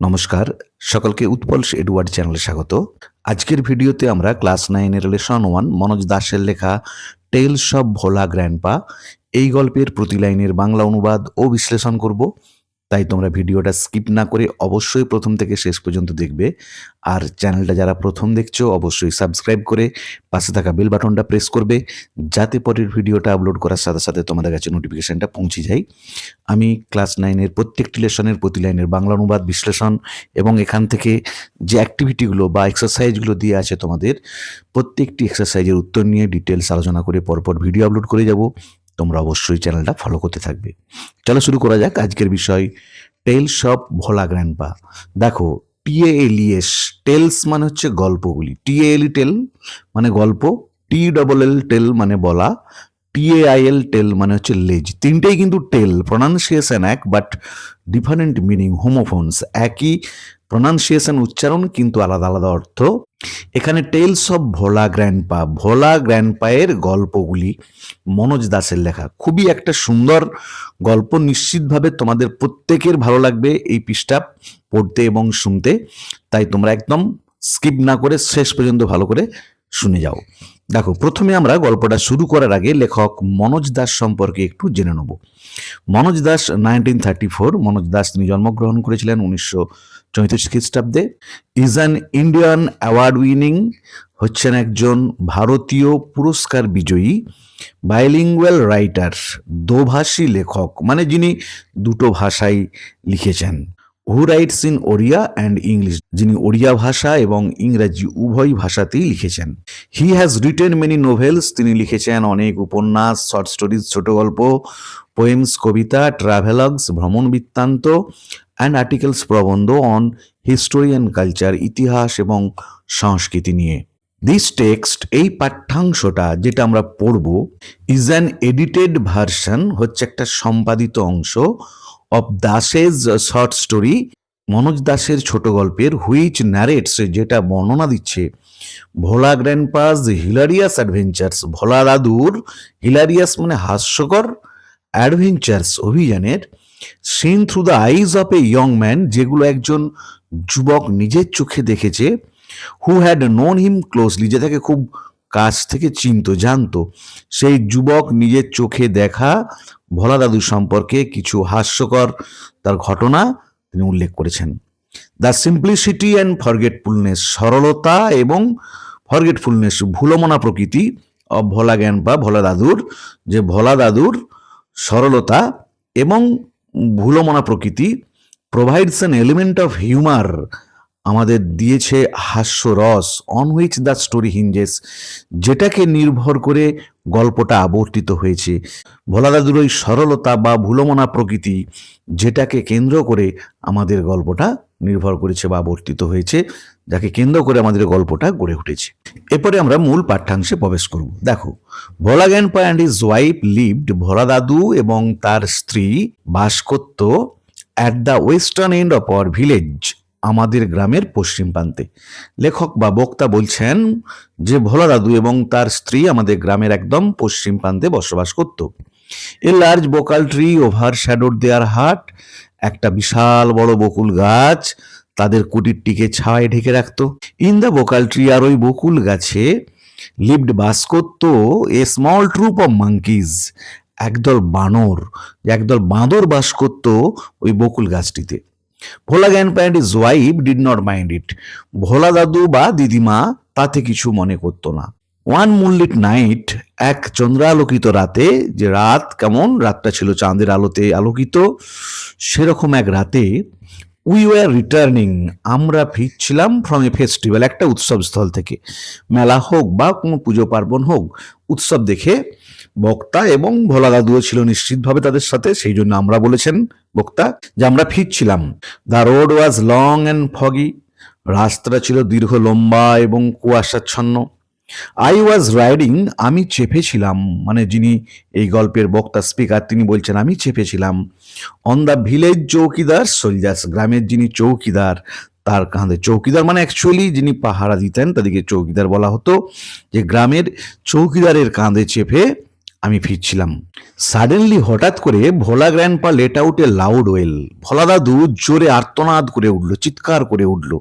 নমস্কার, সকলকে উৎপলস এডওয়ার্ড চ্যানেলে স্বাগত। আজকের ভিডিওতে আমরা ক্লাস 9 লেসন 1 মনোজ দাসের লেখা টেলস অফ ভোলা গ্র্যান্ডপা এই গল্পের প্রতি লাইনের বাংলা অনুবাদ ও বিশ্লেষণ করব। তাই তোমরা ভিডিওটা স্কিপ না করে অবশ্যই প্রথম থেকে শেষ পর্যন্ত দেখবে। আর চ্যানেলটা যারা প্রথম দেখছো অবশ্যই সাবস্ক্রাইব করে পাশে থাকা বেল বাটনটা প্রেস করবে, যাতে পরের ভিডিওটা আপলোড করার সাথে সাথে তোমাদের কাছে নোটিফিকেশনটা পৌঁছে যায়। আমি ক্লাস 9 প্রত্যেকটি লেসনের প্রতি লাইনের বাংলা অনুবাদ বিশ্লেষণ এবং এখান থেকে যে অ্যাক্টিভিটিগুলো বা এক্সারসাইজগুলো দিয়ে আছে তোমাদের প্রত্যেকটি এক্সারসাইজের উত্তর নিয়ে ডিটেলস আলোচনা করে পরপর ভিডিও আপলোড করে যাব। তোমরা অবশ্যই চ্যানেলটা ফলো করতে থাকবে। চলো শুরু করা যাক আজকের বিষয়, টেলস অফ ভোলা গ্র্যান্ডপা। দেখো, TALES, টেলস মানে হচ্ছে গল্পগুলি, TALE টেল মানে গল্প, TELL টেল মানে বলা, TAIL টেল মানে হচ্ছে লেজ। তিনটেই কিন্তু টেল, প্রনাউন্সিয়েশন এক বাট ডিফারেন্ট মিনিং, হোমোফোনস, একই প্রনাউন্সিয়েশন উচ্চারণ কিন্তু আলাদা আলাদা অর্থ। এখানে টেলস অফ ভোলা গ্র্যান্ডপা, ভোলা গ্র্যান্ডপায়ের গল্পগুলি, মনোজ দাসের লেখা। খুবই একটা সুন্দর গল্প, নিশ্চিতভাবে তোমাদের প্রত্যেকের ভালো লাগবে এই পৃষ্ঠা পড়তে এবং শুনতে। তাই তোমরা একদম স্কিপ না করে শেষ পর্যন্ত ভালো করে শুনে যাও। দেখো, প্রথমে আমরা গল্পটা শুরু করার আগে লেখক মনোজ দাস সম্পর্কে একটু জেনে নেব। মনোজ দাস 1934, মনোজ দাস তিনি জন্মগ্রহণ করেছিলেন 1934 খ্রিস্টাব্দে। Is an Indian award winning, হচ্ছেন একজন ভারতীয় পুরস্কার বিজয়ী বাইলিঙ্গুয়াল রাইটার, দোভাষী লেখক, মানে যিনি দুটো ভাষায় লিখেছেন। Who writes in Odia and English, যিনি ওড়িয়া ভাষা এবং ইংরাজি উভয় ভাষাতেই লিখেছেন। He has written many novels, তিনি লিখেছেন অনেক উপন্যাস, শর্ট স্টোরিজ ছোট গল্প, পোয়েমস কবিতা, ট্রাভেলগস ভ্রমণ বৃত্তান্ত, অ্যান্ড আর্টিকেলস প্রবন্ধ অন হিস্টোরি অ্যান্ড কালচার, ইতিহাস এবং সংস্কৃতি নিয়ে। দিস টেক্সট, এই পাঠ্যাংশটা যেটা আমরা পড়ব, ইজ অ্যান এডিটেড ভার্সন, হচ্ছে একটা সম্পাদিত অংশ, অফ দাসেজ শর্ট স্টোরি, মনোজ দাসের ছোট গল্পের, হুইচ ন্যারেটস, যেটা বর্ণনা দিচ্ছে, ভোলা গ্র্যান্ডপাস হিলারিয়াস অ্যাডভেঞ্চার্স, ভোলা দাদুর, হিলারিয়াস মানে হাস্যকর, অ্যাডভেঞ্চার্স অভিযানের, seen through the eyes of a young man, যেগুলো একজন যুবক নিজের চোখে দেখেছে, who had known him closely, যে তাকে খুব কাছ থেকে চিনতো জানতো, সেই যুবক নিজের চোখে দেখা ভোলা দাদু সম্পর্কে কিছু হাস্যকর তার ঘটনা তিনি উল্লেখ করেছেন। দ্য সিম্পলিসিটি অ্যান্ড ফরগেটফুলনেস, সরলতা এবং ফরগেটফুলনেস ভুলমনা প্রকৃতি অব ভোলা গ্র্যান্ডপা, ভোলা দাদুর, যে ভোলা দাদুর সরলতা এবং ভুলমনা প্রকৃতি, provides an element of humour, আমাদের দিয়েছে হাস্যরস, অন হুইচ দ্য স্টোরি হিঞ্জেস, যেটাকে নির্ভর করে গল্পটা আবর্তিত হয়েছে। ভোলা দাদুর ওই সরলতা বা ভুলমনা প্রকৃতি, যেটাকে কেন্দ্র করে আমাদের গল্পটা নির্ভর করেছে বা আবর্তিত হয়েছে, যাকে কেন্দ্র করে আমাদের গল্পটা গড়ে উঠেছে। এরপরে আমরা মূল পাঠ্যাংশে প্রবেশ করব। দেখো, Bhola grandpa and his wife lived, Bhola দাদু এবং তার স্ত্রী বাস করত at the western end of our village, আমাদের গ্রামের পশ্চিম প্রান্তে। লেখক বা বক্তা বলছেন যে ভোলা দাদু এবং তার স্ত্রী আমাদের গ্রামের একদম পশ্চিম প্রান্তে বসবাস করত। A large bakul tree overshadowed their hut, একটা বিশাল বড় বকুল গাছ তাদের কুটিরটিকে ছায়ায় ঢেকে রাখত। ইন দ্য বোকাল ট্রি, আর ওই বকুল গাছে, লিভড বাস করত, a small troop of monkeys, একদল বাঁদর বাস করত ওই বকুল গাছটিতে। Bhola grandpa and his wife did not mind it, Bhola দাদু বা দিদিমা তাতে কিছু মনে করতো না। ওয়ান মুনলিট নাইট, এক চন্দ্রালোকিত রাতে, যে রাত কেমন, রাতটা ছিল চাঁদের আলোতে আলোকিত, সেরকম এক রাতে, উই ওয়ার রিটার্নিং, আমরা ফিরছিলাম, ফ্রম এ ফেস্টিভ্যাল, একটা উৎসবস্থল থেকে, মেলা হোক বা কোনো পুজো পার্বণ হোক, উৎসব দেখে বক্তা এবং ভোলা দাদুও ছিল নিশ্চিতভাবে তাদের সাথে, সেই জন্য আমরা বলেছেন বক্তা যে আমরা ফিরছিলাম। The road was long and foggy, রাস্তাটা ছিল দীর্ঘ, লম্বা এবং কুয়াশাচ্ছন্ন। আই ওয়াজ রাইডিং, আমি চেপেছিলাম, মানে যিনি এই গল্পের বক্তা স্পিকার তিনি বলছেন আমি চেপেছিলাম, অন দ্য ভিলেজ চৌকিদার সোলজার্স, গ্রামের যিনি চৌকিদার তার কাঁধে, চৌকিদার মানে অ্যাকচুয়ালি যিনি পাহারা দিতেন তাদেরকে চৌকিদার বলা হতো, যে গ্রামের চৌকিদারের কাঁধে চেপে আমি ফিরছিলাম। সাডেনলি হঠাৎ করে Bhola grandpa let out a loud wail. Bhola দাদু জোরে আর্তনাদ করে উঠল, চিৎকার করে উঠল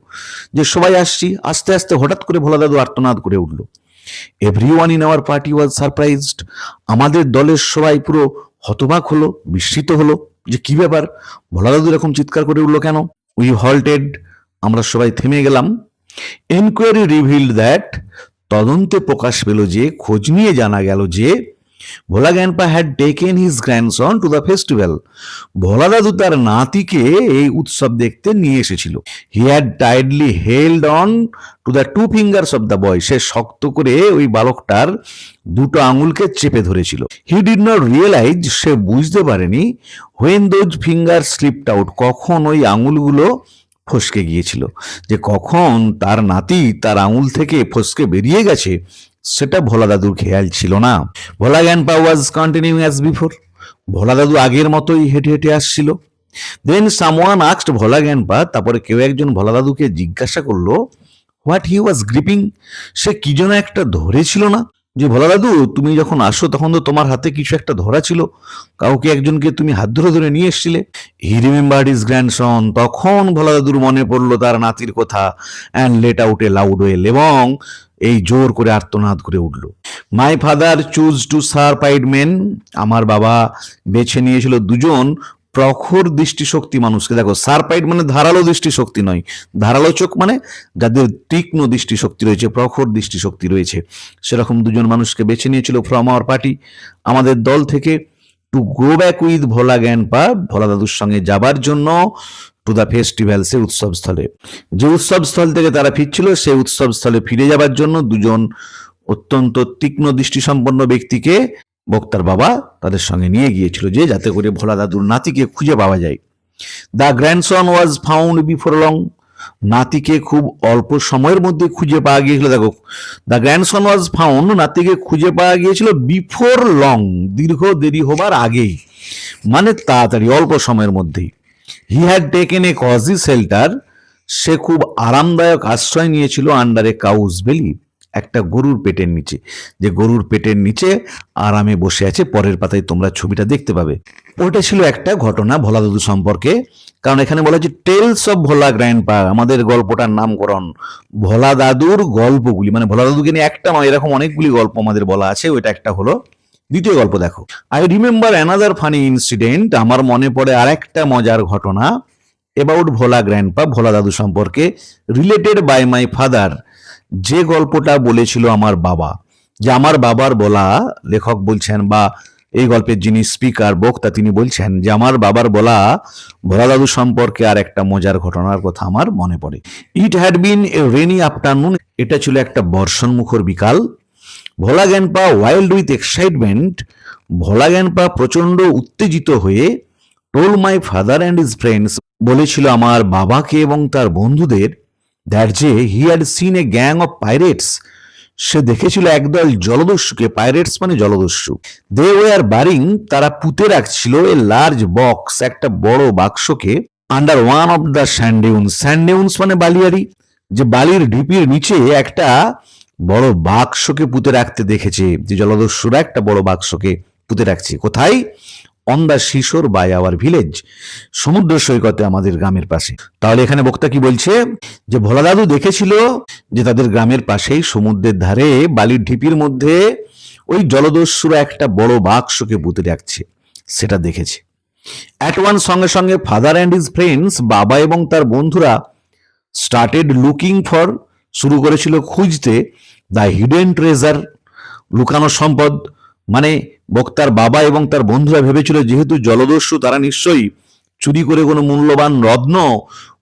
যে সবাই আসছি। আস্তে আস্তে হঠাৎ করে ভোলা দাদু আর্তনাদ করে উঠল। Everyone in our party was surprised. আমাদের দলের সবাই পুরো হতবাক হলো, বিস্মিত হলো যে কি ব্যাপার, ভোলা দাদু এরকম চিৎকার করে উঠলো কেন। উই হল্টেড, আমরা সবাই থেমে গেলাম। এনকোয়ারি রিভিলড দ্যাট, তদন্তে প্রকাশ পেল যে, খোঁজ নিয়ে জানা গেল যে Bhola grandpa had taken his grandson to the festival. Bhola দাদু তার নাতিকে এই উৎসব দেখতে নিয়ে এসেছিল। He had tightly held on to the two fingers of the boy. সে শক্ত করে ওই বালকটার দুটো আঙুলকে চেপে ধরেছিল। হি ডিড নট রিয়েলাইজ, সে বুঝতে পারেনি, when those finger slipped out, কখন ওই আঙুলগুলো ফসকে গিয়েছিল, যে কখন তার নাতি তার আঙুল থেকে ফসকে বেরিয়ে গেছে সেটা ভোলা দাদুর খেয়াল ছিল না। Bhola grandpa was continuing as before. Bhola দাদু আগের মতোই হেঁটে হেঁটে আসছিল। Then someone asked Bhola grandpa, তারপরে কেউ একজন ভোলা দাদুকে জিজ্ঞাসা করলো হোয়াট হি ওয়াজ গ্রিপিং, সে কি যেন একটা ধরেছিল না। যে ভোলা দাদু, তুমি যখন আসো তখন তো তোমার হাতে কিছু একটা ধরা ছিল, কাউকে একজনকে তুমি হাত ধরে ধরে নিয়ে এসছিলে। হি রিমেম্বার্ড হিজ গ্র্যান্ডসন, তখন ভোলা দাদুর মনে পড়লো তার নাতির কথা। And let out a loud wail, এবং এই জোর করে আর্তনাদ করে উঠল। My father choose to surprised men, আমার বাবা বেছে নিয়েছিল দুজন প্রখর দৃষ্টিশক্তি মানুষকে। দেখো, সারপাইড মানে ধারালো দৃষ্টিশক্তি নয়, ধারালো চোখ মানে যাদের তীক্ষ্ণ দৃষ্টিশক্তি রয়েছে, প্রখর দৃষ্টিশক্তি রয়েছে, সেরকম দুজন মানুষকে বেছে নিয়েছিল ফ্রম আওয়ার পার্টি, আমাদের দল থেকে, to go back with Bhola grandpa, Bhola দাদুর সঙ্গে যাবার জন্য, টু দ্য ফেস্টিভ্যাল, সে উৎসবস্থলে। যে উৎসবস্থল থেকে তারা ফিরছিল সেই উৎসবস্থলে ফিরে যাবার জন্য দুজন অত্যন্ত তীক্ষ্ণ দৃষ্টিসম্পন্ন ব্যক্তিকে বক্তার বাবা তাদের সঙ্গে নিয়ে গিয়েছিল, যে যাতে করে ভোলা দাদুর নাতিকে খুঁজে পাওয়া যায়। The grandson was found before long, নাতিকে খুব অল্প সময়ের মধ্যে খুঁজে পাওয়া গিয়েছিল। দেখো, দ্য গ্র্যান্ডসন ওয়াজ ফাউন্ড, নাতিকে খুঁজে পাওয়া গিয়েছিল বিফোর লং, দীর্ঘ দেরি হবার আগেই, মানে তাড়াতাড়ি অল্প সময়ের মধ্যেই। He had taken a cosy shelter, সে খুব আরামদায়ক আশ্রয় নিয়েছিল আন্ডার এ কাউজ বেলি, একটা গরুর পেটের নিচে। যে গরুর পেটের নিচে আরামে বসে আছে, পরের পাতায় তোমরা ছবিটা দেখতে পাবে। ওটা ছিল একটা ঘটনা ভোলা দাদু সম্পর্কে, কারণ এখানে বলা হচ্ছে টেলস অফ ভোলা গ্র্যান্ডপা, আমাদের গল্পটার নামকরণ ভোলা দাদুর গল্পগুলি, মানে ভোলা দাদুকে নিয়ে একটা নয়, এরকম অনেকগুলি গল্প আমাদের বলা আছে, ওইটা একটা হলো। দ্বিতীয় গল্প দেখো, I remember another funny incident, আমার মনে পড়ে আর একটা মজার ঘটনা, অ্যাবাউট ভোলা গ্র্যান্ডপা, ভোলা দাদু সম্পর্কে, রিলেটেড বাই মাই ফাদার, যে গল্পটা বলেছিল আমার বাবা। যে আমার বাবার বলা, লেখক বলছেন বা এই গল্পের যিনি স্পিকার বক্তা তিনি বলছেন যে আমার বাবার বলা ভোলা দাদু সম্পর্কে আর একটা মজার ঘটনার কথা আমার মনে পড়ে। It had been a rainy afternoon, এটা ছিল একটা বর্ষণমুখর বিকাল। Bhola grandpa wild with excitement, Bhola grandpa প্রচন্ড উত্তেজিত হয়ে, told my father and his friends, বলেছিল আমার বাবাকে এবং তার বন্ধুদের, দ্যাট যে he had seen a gang of pirates, সে দেখেছিল একদল জলদস্যুকে, পাইরেটস মানে জলদস্যু। দে ওয়ার বারিং, তারা পুঁতে রাখছিল এ লার্জ বক্স, একটা বড় বাক্সকে, আন্ডার ওয়ান অফ দ্য স্যান্ডেউন্স, স্যান্ডেউন্স মানে বালিয়ারি, যে বালির ঢিপির নিচে একটা বড় বাক্সকে পুঁতে রাখতে দেখেছে, যে জলদস্যুরা একটা বড় বাক্সকে পুঁতে রাখছে। কোথায়? On the seashore by our village, সমুদ্র সৈকতে আমাদের গ্রামের পাশে। তাহলে এখানে বক্তা কি বলছে, যে ভোলা দাদু দেখেছিল যে তাদের গ্রামের পাশেই সমুদ্রের ধারে বালির ঢিপির মধ্যে ওই জলদস্যুরা একটা বড় বাক্সকে পুঁতে রাখছে, সেটা দেখেছে। অ্যাট ওয়ান, সঙ্গে সঙ্গে ফাদার অ্যান্ড হিজ ফ্রেন্ডস, বাবা এবং তার বন্ধুরা, স্টার্টেড লুকিং ফর, শুরু করেছিল খুঁজতে, দ্য হিডেন ট্রেজার, লুকানো সম্পদ। মানে বক্তার বাবা এবং তার বন্ধুরা ভেবেছিল যেহেতু জলদস্যু, তারা নিশ্চয়ই চুরি করে কোনো মূল্যবান রত্ন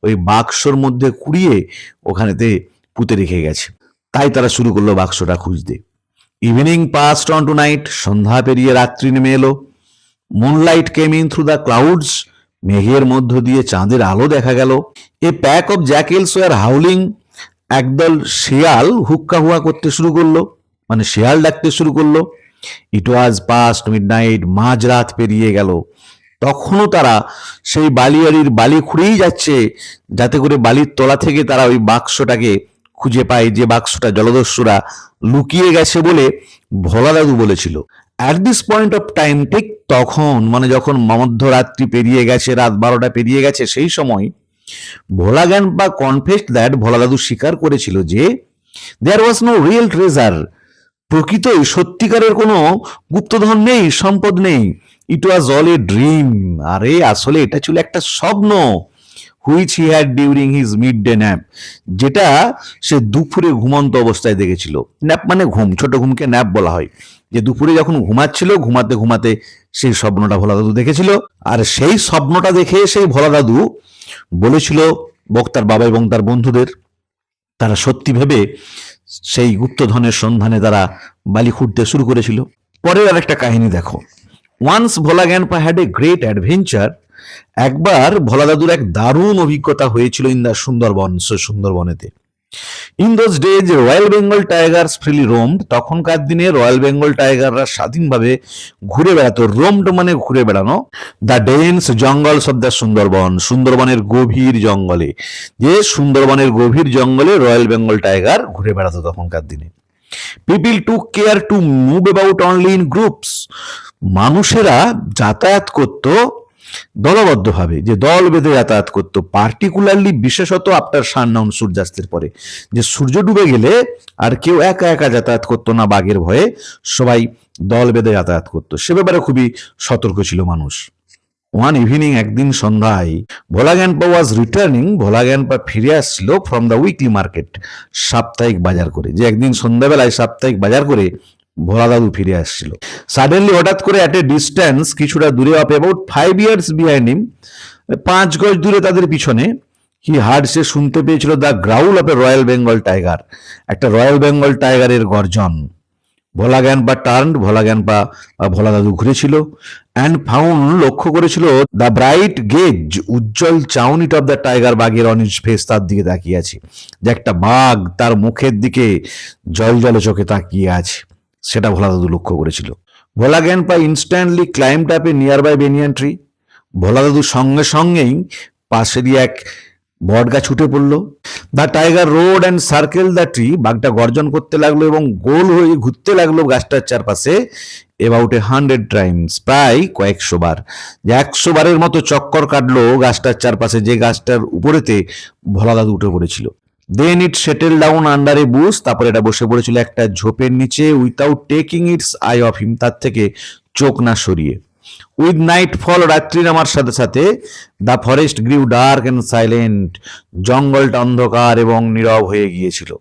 ওই বাক্সর মধ্যে কুড়িয়ে ওখানেতে পুঁতে রেখে গেছে, তাই তারা শুরু করলো বাক্সটা খুঁজতে। Evening passed on to night, সন্ধ্যা পেরিয়ে রাত্রি নেমে এলো। Moonlight came in through the clouds, মেঘের মধ্য দিয়ে চাঁদের আলো দেখা গেল। A pack of jackals were howling, একদল শেয়াল হুক্কা হুয়া করতে শুরু করলো, মানে শেয়াল ডাকতে শুরু করলো। ইট ওয়াজ পাস্ট মিডনাইট, মাঝরাত পেরিয়ে গেল। তখনও তারা সেই বালিয়াড়ির বালি খুঁড়েই যাচ্ছে, যাতে করে বালির তলা থেকে তারা ওই বাক্সটাকে খুঁজে পায়, যে বাক্সটা জলদস্যুরা লুকিয়ে গেছে বলে ভোলা দাদু বলেছিল। At this point of time, ঠিক তখন মানে যখন মধ্যরাত্রি পেরিয়ে গেছে, রাত 12টা পেরিয়ে গেছে, সেই সময় ভোলা গ্যান্ডপা কনফেসড দ্যাট, ভোলা দাদু স্বীকার করেছিল যে দেয়ার ওয়াজ নো রিয়েল ট্রেজার, প্রকৃতই সত্যিকারের কোনো গুপ্তধন নেই, সম্পদ নেই। ইট ওয়াজ অল এ ড্রিম, আরে আসলে এটা ছিল একটা স্বপ্ন। Which he had during his mid day nap, যেটা সে দুপুরে ঘুমন্ত অবস্থায় দেখেছিল। ন্যাপ মানে ঘুম, ছোট ঘুমকে ন্যাপ বলা হয়। যে দুপুরে যখন ঘুমাচ্ছিল, ঘুমাতে ঘুমাতে সেই স্বপ্নটা ভোলা দাদু দেখেছিল। আর সেই স্বপ্নটা দেখে সেই ভোলা দাদু বলেছিল বক্তার বাবা এবং তার বন্ধুদের, তারা সত্যি ভেবে সেই গুপ্তধনের সন্ধানে তারা বালি খুঁড়তে শুরু করেছিল। পরের আরেকটা কাহিনী দেখো। Once Bhola grandpa had a great adventure, একবার ভোলা দাদুর এক দারুণ অভিজ্ঞতা হয়েছিল ইন দা সুন্দরবনেতে। In those days royal Bengal tigers freely roamed, তখনকার দিনে রয়্যাল বেঙ্গল টাইগাররা স্বাধীনভাবে ঘুরে বেড়াতো। রোমড মানে ঘুরে বেড়ানো। The dense jungles of the Sundarban, সুন্দরবনের গভীর জঙ্গলে, যে সুন্দরবনের গভীর জঙ্গলে রয়্যাল বেঙ্গল টাইগার ঘুরে বেড়াতো তখনকার দিনে। People took care to move about only in groups, মানুষেরা যাতায়াত করত দলবদ্ধভাবে, যে দল বেঁধে যাতায়াত করতো। পার্টিকুলারলি বিশেষত আফটার সানডাউন, সূর্যাস্তের পরে, যে সূর্য ডুবে গেলে আর কেউ একা একা যাতায়াত করতো না বাঘের ভয়ে, সবাই দল বেঁধে যাতায়াত করতো। সে ব্যাপারে খুবই সতর্ক ছিল মানুষ। ওয়ান ইভিনিং, একদিন সন্ধ্যায়, ভোলা গ্যান্ডপা ওয়াজ রিটার্নিং, ভোলা গ্যান্ডপা ফিরে আসছিল ফ্রম দ্য উইকলি মার্কেট, সাপ্তাহিক বাজার করে। যে একদিন সন্ধ্যাবেলায় সাপ্তাহিক বাজার করে ভোলা দাদু ফিরে আসছিল। সাডেনলি, হঠাৎ করে, অ্যাট এ ডিস্টেন্স, কিছুটা দূরে, of about 5 years behind him, 5 গজ দূরে তাদের পিছনে, হি হার্ড, সে শুনতে পেয়েছিল the growl of a royal Bengal tiger, একটা রয়্যাল বেঙ্গল টাইগারের গর্জন। ভোলা গ্যান্ডপা টার্নড, ভোলা গ্যান্ডপা ভোলা দাদু ঘুরেছিল, অ্যান্ড ফাউন্ড, লক্ষ্য করেছিল, দ্য ব্রাইট গেজ, উজ্জ্বল চাউনিট অফ দ্য টাইগার, বাঘের অন হিজ ফেস, তার দিকে তাকিয়ে আছে। যে একটা বাঘ তার মুখের দিকে জল জলে চোখে তাকিয়ে আছে, সেটা ভোলা দাদু লক্ষ্য করেছিল। Bhola grandpa instantly climbed up a nearby banyan tree, Bhola দাদু সঙ্গে সঙ্গেই পাশে দিয়ে এক বট গাছ উঠে পড়লো। The tiger road and circle the tree, বাঘটা গর্জন করতে লাগলো এবং গোল হয়ে ঘুরতে লাগলো গাছটার চারপাশে, এবাউট 100 টাইমস, প্রায় কয়েকশো বার। যে 100 বারের মতো চক্কর কাটলো গাছটার চারপাশে, যে গাছটার উপরেতে ভোলা দাদু উঠে পড়েছিল। দেন ইট সেটেল ডাউন আন্ডার এ বুশ, তারপরে এটা বসে পড়েছিল একটা ঝোপের নিচে, without taking it's I of him, তার থেকে চোখ না সরিয়ে। উইথ নাইট ফল, রাত্রি নামার সাথে সাথে, the forest গ্রিউ dark and silent, জঙ্গলটা অন্ধকার এবং নীরব হয়ে গিয়েছিল।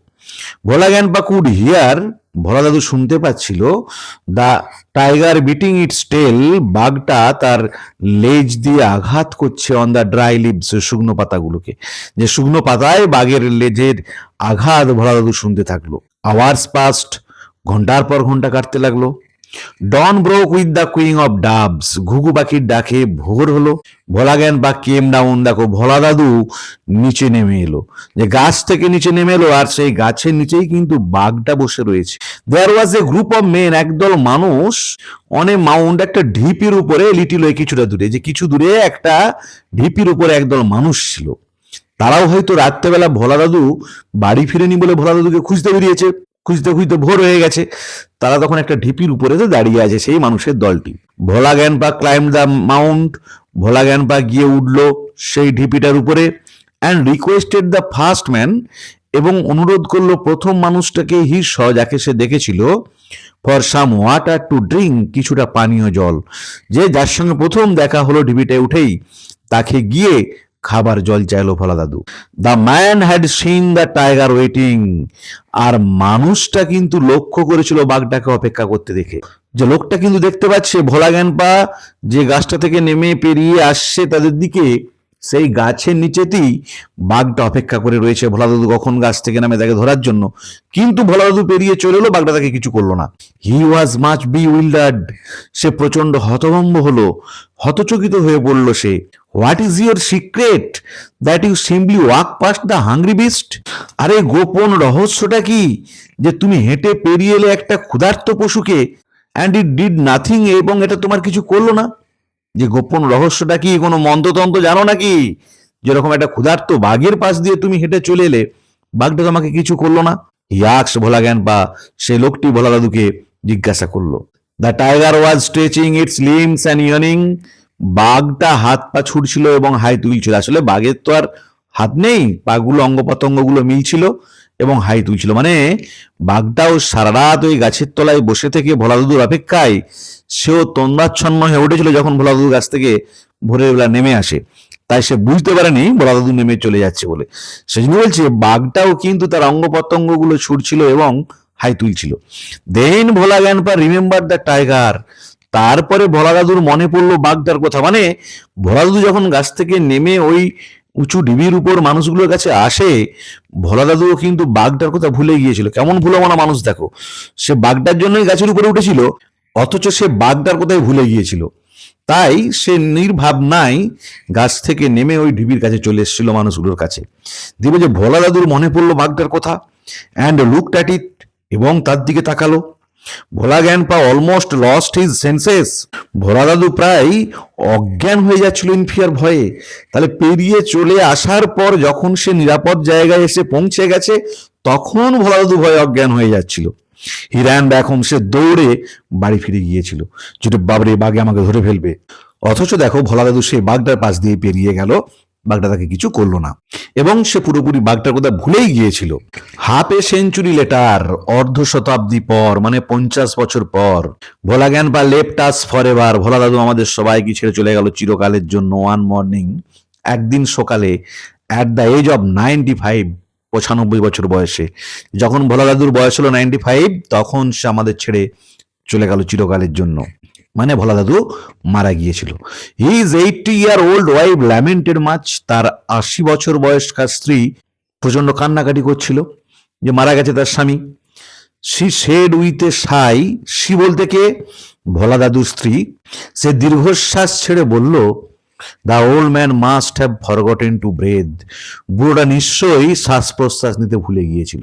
ভোলা গ্যান্ডপা কুড হিয়ার, ভোলা দাদু শুনতে পাচ্ছিল, দ্য টাইগার বিটিং ইটস টেল, বাঘটা তার লেজ দিয়ে আঘাত করছে অন দ্য ড্রাই লিভস, শুকনো পাতাগুলোকে। যে শুকনো পাতায় বাঘের লেজের আঘাত ভোলা দাদু শুনতে থাকলো। আওয়ার্স পাস্ট, ঘন্টার পর ঘন্টা কাটতে লাগলো। Dawn broke with the cooing of doves, ঘুঘু পাখির ডাকে ভোর হলো। ভোলা গ্যান্ডপা কেম ডাউন, দেখো ভোলা দাদু নিচে নেমে এলো, যে গাছ থেকে নিচে নেমে এলো, আর সেই গাছের নিচেই কিন্তু বাঘটা বসে রয়েছে। দেয়ার ওয়াজ এ গ্রুপ অফ মেন, একদল মানুষ, অন এ মাউন্ট, একটা ঢিপির উপরে, লিটিল ওয়ে, কিছুটা দূরে, যে কিছু দূরে একটা ঢিপির উপরে একদল মানুষ ছিল। তারাও হয়তো রাত্রেবেলা ভোলা দাদু বাড়ি ফিরেনি বলে ভোলা দাদুকে খুঁজতে বেরিয়েছে, খুঁজতে খুঁজতে ভোর হয়ে গেছে। তারা তখন একটা ঢিপির উপরে দাঁড়িয়ে আছে সেই মানুষের দলটি। ভোলা গ্যান্ডপা ক্লাইম্ব দ্য মাউন্ট, ভোলা গ্যান্ডপা গিয়ে উঠলো সেই ঢিপিটার উপরে, and requested the first man, এবং অনুরোধ করলো প্রথম মানুষটাকে, হি স, যাকে সে দেখেছিল, for some water to drink, কিছুটা পানীয় জল। যে যার সঙ্গে প্রথম দেখা হলো ঢিপিটায় উঠেই, তাকে গিয়ে খাবার জল চাইলো ভোলা দাদু। The man had seen the tiger waiting, আর মানুষটা কিন্তু লক্ষ্য করেছিল বাঘটাকে অপেক্ষা করতে দেখে। যে লোকটা কিন্তু দেখতে পাচ্ছে ভোলা গ্যান্ডপা যে গাছটা থেকে নেমে পেরিয়ে আসছে তাদের দিকে, সেই গাছের নিচেতেই বাঘটা অপেক্ষা করে রয়েছে ভোলা দাদু কখন গাছ থেকে নামে তাকে ধরার জন্য। কিন্তু ভোলা দাদু পেরিয়ে চলে এলো, বাঘটা তাকে কিছু করলো না। হি ওয়াজ মাচ বিউইল্ডার্ড, সে প্রচন্ড হতভম্ব হলো, হতচকিত হয়ে পড়ল সে। What is your secret that you simply walk past the hungry beast, আরে গোপন রহস্যটা কি যে তুমি হেঁটে পেরিয়ে এলে একটা ক্ষুধার্ত পশুকে, অ্যান্ড ইট ডিড নাথিং, এবং এটা তোমার কিছু করলো না। যে গোপন রহস্যটা কি, কোনো মন্ত্রতন্ত্র জানো নাকি? যেরকম একটা ক্ষুধার্ত বাঘের পাশ দিয়ে তুমি হেঁটে চলে এলে, বাঘটা তোমাকে কিছু করলো না। ইয়াক্স ভোলা গ্যান্ডপা, সে লোকটি ভোলা দাদুকে জিজ্ঞাসা করলো। The tiger was stretching it's limbs and earning. বাঘটা হাত পা ছুটছিল এবং হাই তুলছিল। আসলে বাঘের তো আর হাত নেই, পাগুলো অঙ্গ প্রত্যঙ্গগুলো মিলছিল এবং হাই তুলছিল। মানে বাঘটাও সারা রাত ওই গাছের তলায় বসে থেকে ভোলা দাদুর অপেক্ষায় সেও তন্দ্রাচ্ছন্ন হয়ে উঠেছিল যখন ভোলা দাদু গাছ থেকে ভোরের বেলা নেমে আসে। তাই সে বুঝতে পারেনি ভোলা দাদু নেমে চলে যাচ্ছে বলে। সেজন্য বলছে বাঘটাও কিন্তু তার অঙ্গ প্রত্যঙ্গ গুলো ছুটছিল এবং হাই তুলছিল। দেন ভোলা গ্র্যান্ডপা রিমেম্বার দ্য টাইগার। তারপরে ভোলা দাদুর মনে পড়লো বাঘটার কথা। মানে ভোলা দাদু যখন গাছ থেকে নেমে ওই উঁচু ঢিবির উপর মানুষগুলোর কাছে আসে, ভোলা দাদুও কিন্তু বাঘটার কথা ভুলে গিয়েছিল। কেমন ভুলমানা মানুষ দেখো, সে বাঘটার জন্যই গাছের উপরে উঠেছিল, অথচ সে বাঘটার কথাই ভুলে গিয়েছিল। তাই সে নির্ভাবনায় গাছ থেকে নেমে ওই ঢিবির কাছে চলে এসেছিল মানুষগুলোর কাছে। দিবে যে ভোলা দাদুর মনে পড়লো বাঘটার কথা, অ্যান্ড লুকড অ্যাট ইট, এবং তার দিকে তাকালো। Bhola grandpa almost lost his senses. Bhola দাদু প্রায় অজ্ঞান হয়ে যাচ্ছিল ইন ফিয়ার, ভয়ে। তাহলে পেরিয়ে চলে আসার পর যখন সে নিরাপদ জায়গায় এসে পৌঁছে গেছে, তখন ভোলা দাদু ভয়ে অজ্ঞান হয়ে যাচ্ছিল। হি র্যান ব্যাক হোম, সে দৌড়ে বাড়ি ফিরে গিয়েছিল, যেটা বাবরে বাঘে আমাকে ধরে ফেলবে। অথচ দেখো ভোলা দাদু সেই বাঘটার পাশ দিয়ে পেরিয়ে গেল, বাঘটা তাকে কিছু করলো না এবং সে পুরোপুরি বাঘটার কথা ভুলেই গিয়েছিল। হাফ এ সেঞ্চুরি লেটার, অর্ধ শতাব্দী পর, মানে 50 বছর পর, Bhola grandpa left us for ever. Bhola দাদু আমাদের সবাইকে ছেড়ে চলে গেল চিরকালের জন্য। ওয়ান মর্নিং, একদিন সকালে, অ্যাট দ্য এজ অফ 95, 95 বছর বয়সে। যখন ভোলা দাদুর বয়স হলো 95, তখন সে আমাদের ছেড়ে চলে গেল চিরকালের জন্য। মানে ভোলা দাদু মারা গিয়েছিল। His 80-year-old wife lamented much. তার 80 বছর বয়স্কা স্ত্রী প্রচন্ড কান্নাকাটি করছিল যে মারা গেছে তার স্বামী। She shade with a Sai. She বলতে কে? ভোলা দাদুর স্ত্রী। সে দীর্ঘশ্বাস ছেড়ে বলল, the old man must have forgotten to breathe. বুড়োটা নিশ্চয়ই শ্বাস প্রশ্বাস নিতে ভুলে গিয়েছিল,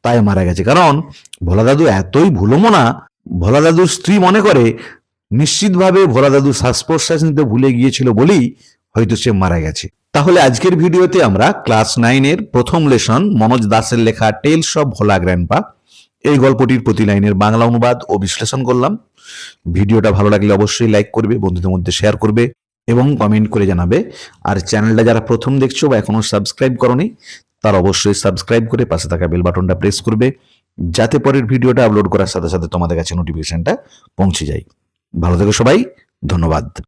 তাই মারা গেছে। কারণ ভোলা দাদু এতই ভুলোমনা, ভোলা দাদুর স্ত্রী মনে করে নিশ্চিতভাবে ভোলা দাদু শ্বাস প্রশ্বাস নিতে ভুলে গিয়েছিল বলেই হয়তো সে মারা গেছে। তাহলে আজকের ভিডিওতে আমরা ক্লাস 9-এর প্রথম লেসন মনোজ দাসের লেখা টেলস অফ ভোলা গ্র্যান্ডপা এই গল্পটির প্রতি লাইনের বাংলা অনুবাদ ও বিশ্লেষণ করলাম। ভিডিওটা ভালো লাগলে অবশ্যই লাইক করবে, বন্ধুদের মধ্যে শেয়ার করবে এবং কমেন্ট করে জানাবে। আর চ্যানেলটা যারা প্রথম দেখছো বা এখনো সাবস্ক্রাইব করনি, তারা অবশ্যই সাবস্ক্রাইব করে পাশে থাকা বেল বাটনটা প্রেস করবে, যাতে পরের ভিডিওটা আপলোড করার সাথে সাথে তোমাদের কাছে নোটিফিকেশনটা পৌঁছে যায়। ভালো থেকো সবাই, ধন্যবাদ।